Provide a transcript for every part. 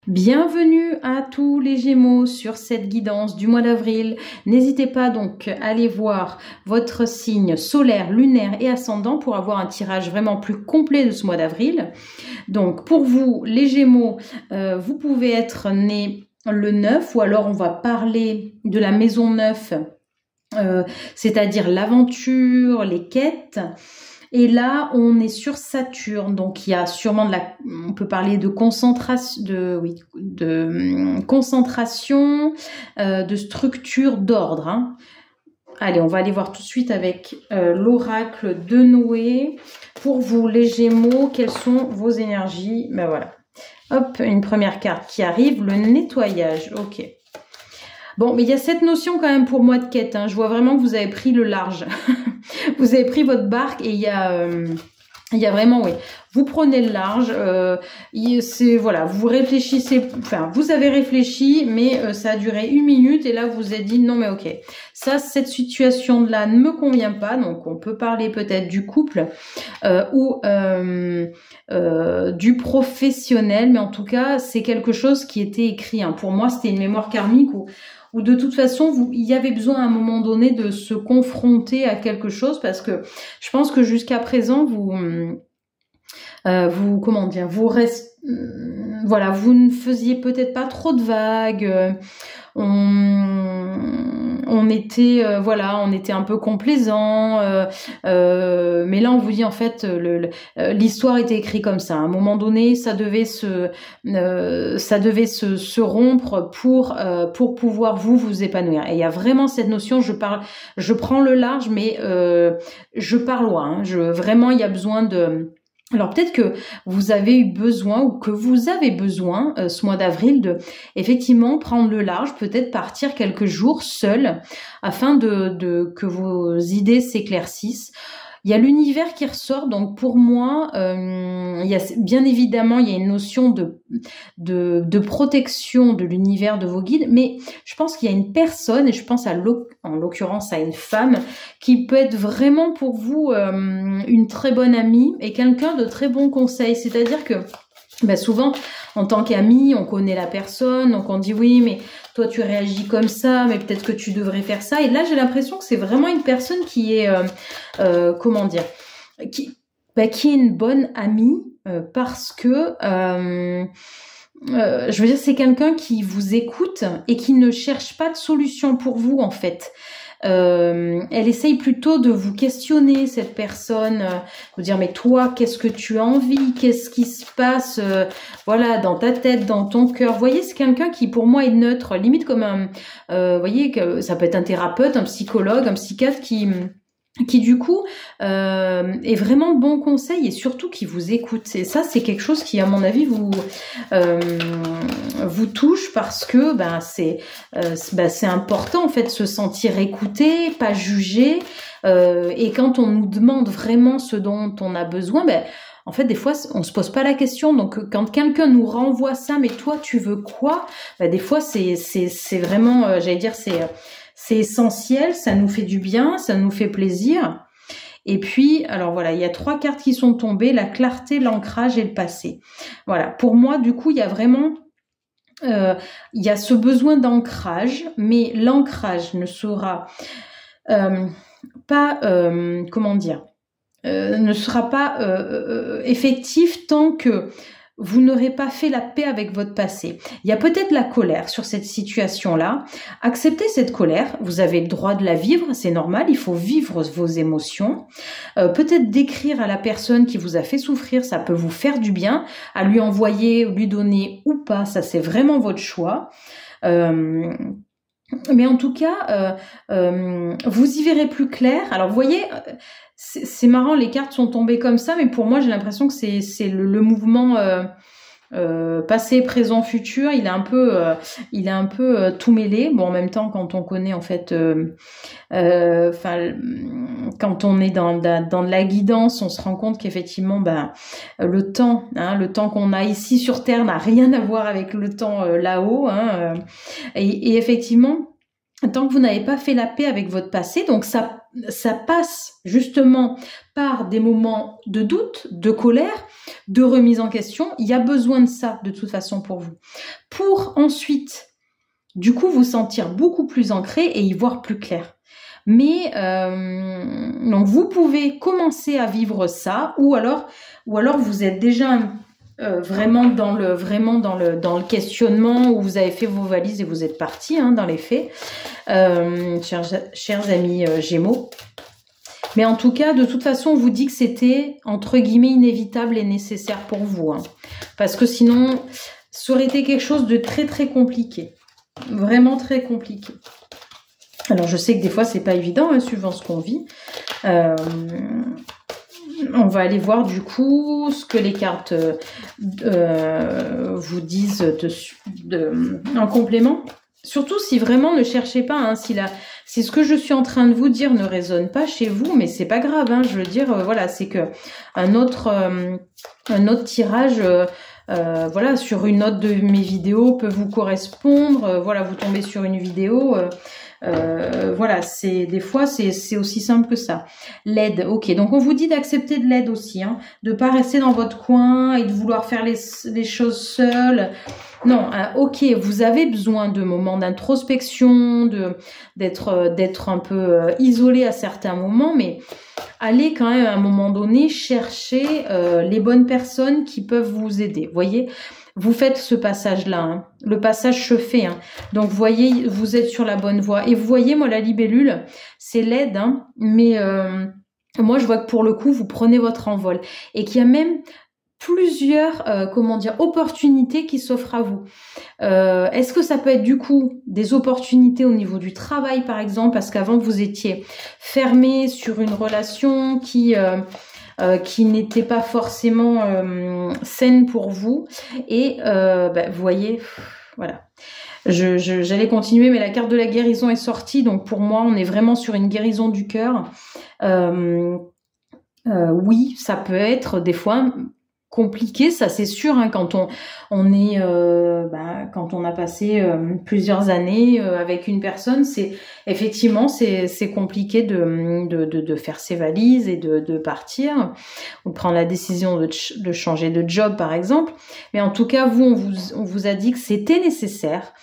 Bienvenue à tous les Gémeaux sur cette guidance du mois d'avril. N'hésitez pas donc à aller voir votre signe solaire, lunaire et ascendant pour avoir un tirage vraiment plus complet de ce mois d'avril. Donc pour vous, les Gémeaux, vous pouvez être nés le 9 ou alors on va parler de la maison 9, c'est-à-dire l'aventure, les quêtes. Et là, on est sur Saturne, donc il y a sûrement on peut parler de concentration, de structure, d'ordre. Hein. Allez, on va aller voir tout de suite avec l'oracle de Noé. Pour vous, les Gémeaux, quelles sont vos énergies? Ben voilà. Hop, une première carte qui arrive, le nettoyage. Ok. Bon, mais il y a cette notion quand même pour moi de quête. Hein. Je vois vraiment que vous avez pris le large. Vous avez pris votre barque et il y a vraiment, oui, vous prenez le large. Voilà, vous réfléchissez. Enfin, vous avez réfléchi, mais ça a duré 1 minute et là vous vous êtes dit non mais ok, cette situation-là ne me convient pas. Donc on peut parler peut-être du couple ou du professionnel, mais en tout cas c'est quelque chose qui était écrit. Hein. Pour moi, c'était une mémoire karmique où de toute façon, il y avait besoin à un moment donné de se confronter à quelque chose parce que je pense que jusqu'à présent, vous ne faisiez peut-être pas trop de vagues. On était un peu complaisant, mais là on vous dit en fait l'histoire était écrite comme ça. À un moment donné, ça devait se rompre pour pouvoir vous épanouir. Et il y a vraiment cette notion. Je prends le large, mais je pars loin. Vraiment, il y a besoin de. Alors peut-être que vous avez eu besoin ou que vous avez besoin ce mois d'avril de effectivement prendre le large, peut-être partir quelques jours seul afin que vos idées s'éclaircissent. Il y a l'univers qui ressort, donc pour moi, il y a bien évidemment il y a une notion de protection de l'univers de vos guides, mais je pense qu'il y a une personne, et je pense en l'occurrence à une femme, qui peut être vraiment pour vous une très bonne amie et quelqu'un de très bon conseil. C'est-à-dire que souvent, en tant qu'ami, on connaît la personne, donc on dit oui, mais toi tu réagis comme ça, mais peut-être que tu devrais faire ça. Et là, j'ai l'impression que c'est vraiment une personne qui est, qui est une bonne amie parce que, je veux dire, c'est quelqu'un qui vous écoute et qui ne cherche pas de solution pour vous en fait. Elle essaye plutôt de vous questionner, cette personne, vous dire mais toi qu'est-ce que tu as envie, qu'est-ce qui se passe dans ta tête, dans ton cœur. Vous voyez, c'est quelqu'un qui pour moi est neutre, limite comme vous voyez que ça peut être un thérapeute, un psychologue, un psychiatre qui du coup est vraiment bon conseil et surtout qui vous écoute. Et ça, c'est quelque chose qui, à mon avis, vous touche parce que c'est important en fait de se sentir écouté, pas jugé. Et quand on nous demande vraiment ce dont on a besoin, en fait, des fois, on se pose pas la question. Donc, quand quelqu'un nous renvoie ça, mais toi, tu veux quoi? Des fois, c'est vraiment, c'est essentiel, ça nous fait du bien, ça nous fait plaisir. Et puis, alors voilà, il y a 3 cartes qui sont tombées, la clarté, l'ancrage et le passé. Voilà, pour moi, du coup, il y a vraiment... il y a ce besoin d'ancrage, mais l'ancrage ne sera pas... ne sera pas effectif tant que vous n'aurez pas fait la paix avec votre passé. Il y a peut-être la colère sur cette situation-là. Acceptez cette colère. Vous avez le droit de la vivre, c'est normal. Il faut vivre vos émotions. Peut-être d'écrire à la personne qui vous a fait souffrir, ça peut vous faire du bien. À lui envoyer, lui donner ou pas, ça c'est vraiment votre choix. Mais en tout cas, vous y verrez plus clair. Alors, vous voyez, c'est marrant, les cartes sont tombées comme ça, mais pour moi, j'ai l'impression que c'est le mouvement passé, présent, futur. Il est un peu tout mêlé. Bon, en même temps, quand on connaît en fait, quand on est dans de la guidance, on se rend compte qu'effectivement, le temps qu'on a ici sur Terre n'a rien à voir avec le temps là-haut. Et effectivement, tant que vous n'avez pas fait la paix avec votre passé, donc ça passe justement par des moments de doute, de colère, de remise en question. Il y a besoin de ça de toute façon pour vous. Pour ensuite, du coup, vous sentir beaucoup plus ancré et y voir plus clair. Mais donc vous pouvez commencer à vivre ça, ou alors vous êtes déjà vraiment dans le questionnement, où vous avez fait vos valises et vous êtes partis dans les faits, chers amis Gémeaux. Mais en tout cas, de toute façon, on vous dit que c'était entre guillemets inévitable et nécessaire pour vous, parce que sinon, ça aurait été quelque chose de très très compliqué, vraiment très compliqué. Alors je sais que des fois c'est pas évident, suivant ce qu'on vit. On va aller voir du coup ce que les cartes vous disent en complément. Surtout si vraiment, ne cherchez pas, si ce que je suis en train de vous dire ne résonne pas chez vous, mais c'est pas grave, je veux dire, voilà, c'est que un autre tirage, voilà, sur une autre de mes vidéos peut vous correspondre, voilà, vous tombez sur une vidéo, voilà, des fois c'est aussi simple que ça. L'aide, ok, donc on vous dit d'accepter de l'aide aussi, de pas rester dans votre coin et de vouloir faire les choses seul. Non, ok, vous avez besoin de moments d'introspection, d'être un peu isolé à certains moments, mais allez quand même à un moment donné chercher les bonnes personnes qui peuvent vous aider. Voyez, vous faites ce passage-là, le passage se fait. Donc, vous voyez, vous êtes sur la bonne voie. Et vous voyez, moi, la libellule, c'est l'aide, mais moi, je vois que pour le coup, vous prenez votre envol. Et qu'il y a même plusieurs, opportunités qui s'offrent à vous. Est-ce que ça peut être du coup des opportunités au niveau du travail, par exemple, parce qu'avant, vous étiez fermé sur une relation qui n'était pas forcément saine pour vous, et vous voyez, voilà. J'allais continuer, mais la carte de la guérison est sortie, donc pour moi, on est vraiment sur une guérison du cœur. Oui, ça peut être des fois compliqué, ça c'est sûr, quand on est quand on a passé plusieurs années avec une personne, c'est effectivement c'est compliqué de faire ses valises et de partir, ou de prendre la décision de changer de job par exemple. Mais en tout cas, on vous a dit que c'était nécessaire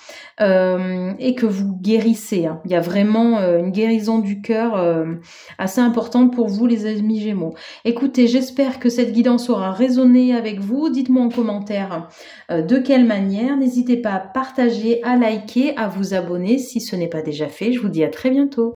et que vous guérissez. Il y a vraiment une guérison du cœur assez importante pour vous, les amis Gémeaux. Écoutez, j'espère que cette guidance aura résonné avec vous. Dites-moi en commentaire de quelle manière. N'hésitez pas à partager, à liker, à vous abonner si ce n'est pas déjà fait. Je vous dis à très bientôt.